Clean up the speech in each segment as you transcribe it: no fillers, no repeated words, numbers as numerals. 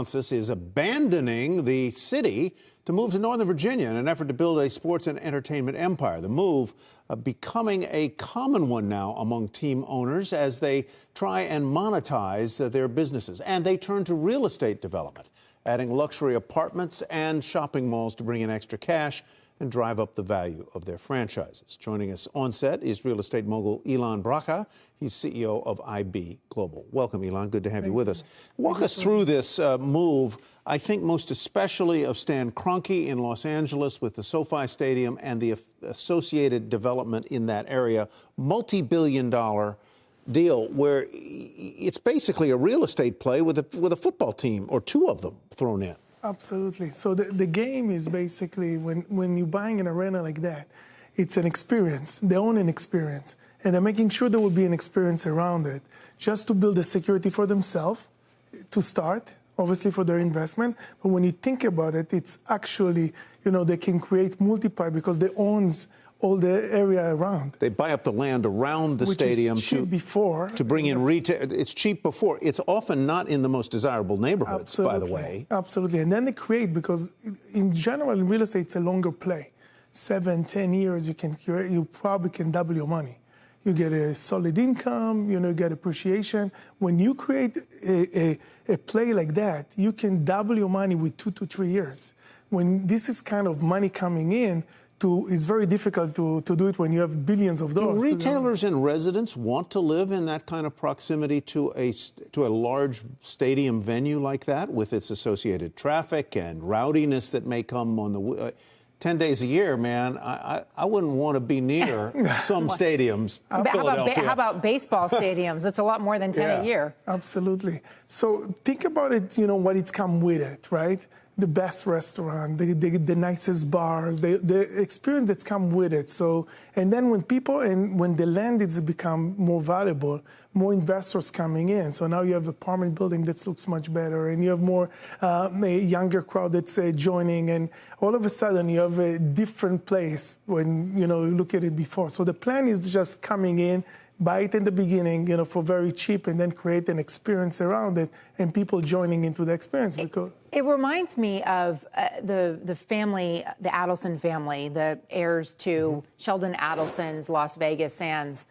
Is abandoning the city to move to Northern Virginia in an effort to build a sports and entertainment empire. The move becoming a common one now among team owners as they try and monetize their businesses. And they turn to real estate development, adding luxury apartments and shopping malls to bring in extra cash and drive up the value of their franchises. Joining us on set is real estate mogul Ilan Bracha. He's CEO of IB Global. Welcome, Ilan. Good to have you with us. Walk us through this move, I think most especially of Stan Kroenke in Los Angeles with the SoFi Stadium and the associated development in that area, multi-billion-dollar deal where it's basically a real estate play with a football team or two of them thrown in. Absolutely. So the game is basically when you're buying an arena like that, it's an experience. They own an experience. And they're making sure there will be an experience around it, just to build a security for themselves, to start, obviously for their investment. But when you think about it, it's actually, they can create multiply because they owns all the area around. They buy up the land around the stadium to bring in retail. It's cheap before. It's often not in the most desirable neighborhoods, by the way. Absolutely. And then they create, because in general, in real estate, it's a longer play. 7, 10 years, you probably can double your money. You get a solid income, you get appreciation. When you create a play like that, you can double your money with 2 to 3 years. When this is kind of money coming in, it's very difficult to do it when you have billions of dollars. Do retailers and residents want to live in that kind of proximity to a large stadium venue like that with its associated traffic and rowdiness that may come on the 10 days a year, man? I wouldn't want to be near some stadiums. How about baseball stadiums? It's a lot more than 10 a year. Absolutely. So think about it, what it's come with it, right? The best restaurant, the nicest bars, the experience that's come with it. So, and then when the land has become more valuable, more investors coming in. So now you have apartment building that looks much better, and you have more a younger crowd that's joining, and all of a sudden you have a different place when you look at it before. So the plan is just coming in, buy it in the beginning, for very cheap, and then create an experience around it, and people joining into the experience. It reminds me of the family, the Adelson family, the heirs to Sheldon Adelson's Las Vegas Sands,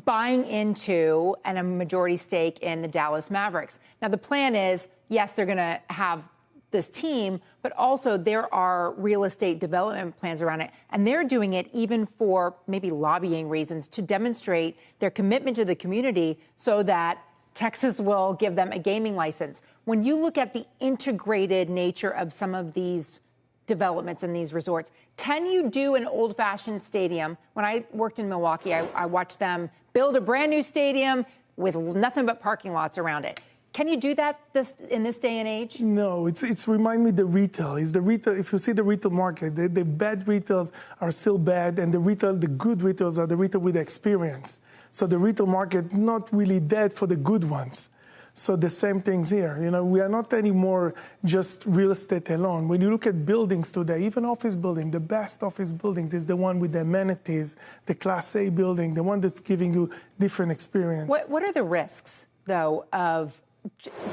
buying into and a majority stake in the Dallas Mavericks. Now, the plan is, yes, they're going to have this team, but also there are real estate development plans around it. And they're doing it even for maybe lobbying reasons to demonstrate their commitment to the community so that Texas will give them a gaming license. When you look at the integrated nature of some of these developments in these resorts, can you do an old-fashioned stadium? When I worked in Milwaukee, I watched them build a brand new stadium with nothing but parking lots around it. Can you do that in this day and age? No, it's remind me the retail. It's the retail. If you see the retail market, the bad retails are still bad, and the good retails are the retail with experience. So the retail market not really dead for the good ones. So the same things here. We are not anymore just real estate alone. When you look at buildings today, even office building, the best office buildings is the one with the amenities, the Class A building, the one that's giving you different experience. What are the risks, though, of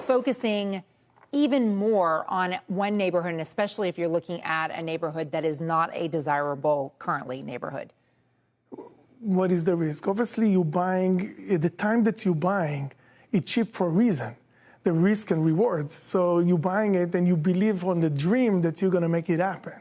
focusing even more on one neighborhood, and especially if you're looking at a neighborhood that is not a desirable currently neighborhood? What is the risk? Obviously, you're buying, at the time that you're buying, it's cheap for a reason, the risk and rewards. So you're buying it and you believe on the dream that you're going to make it happen.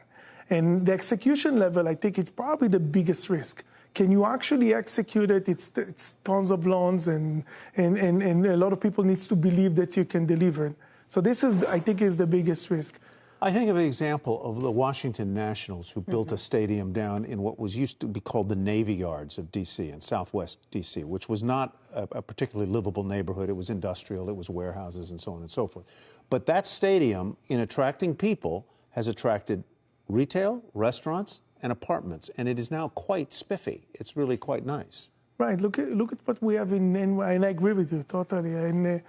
And the execution level, I think it's probably the biggest risk. Can you actually execute it? It's tons of loans, and a lot of people need to believe that you can deliver it. So this is, I think, is the biggest risk. I think of an example of the Washington Nationals, who built a stadium down in what was used to be called the Navy Yards of D.C., in southwest D.C., which was not a particularly livable neighborhood. It was industrial, it was warehouses, and so on and so forth. But that stadium, in attracting people, has attracted retail, restaurants, and apartments, and it is now quite spiffy. It's really quite nice. Right. Look at what we have and I agree with you totally. And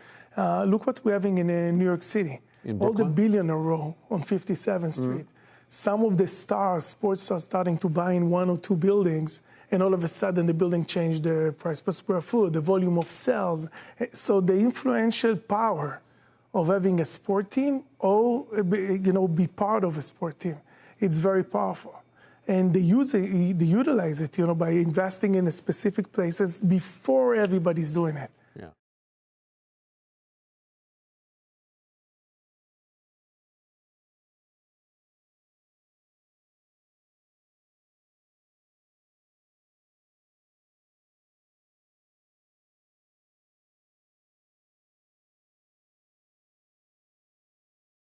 look what we're having in New York City. All the billionaire row on 57th Street. Some of the sports stars starting to buy in 1 or 2 buildings, and all of a sudden the building changed the price per square foot, the volume of sales. So the influential power of having a sport team or, be part of a sport team. It's very powerful. And they utilize it, by investing in specific places before everybody's doing it.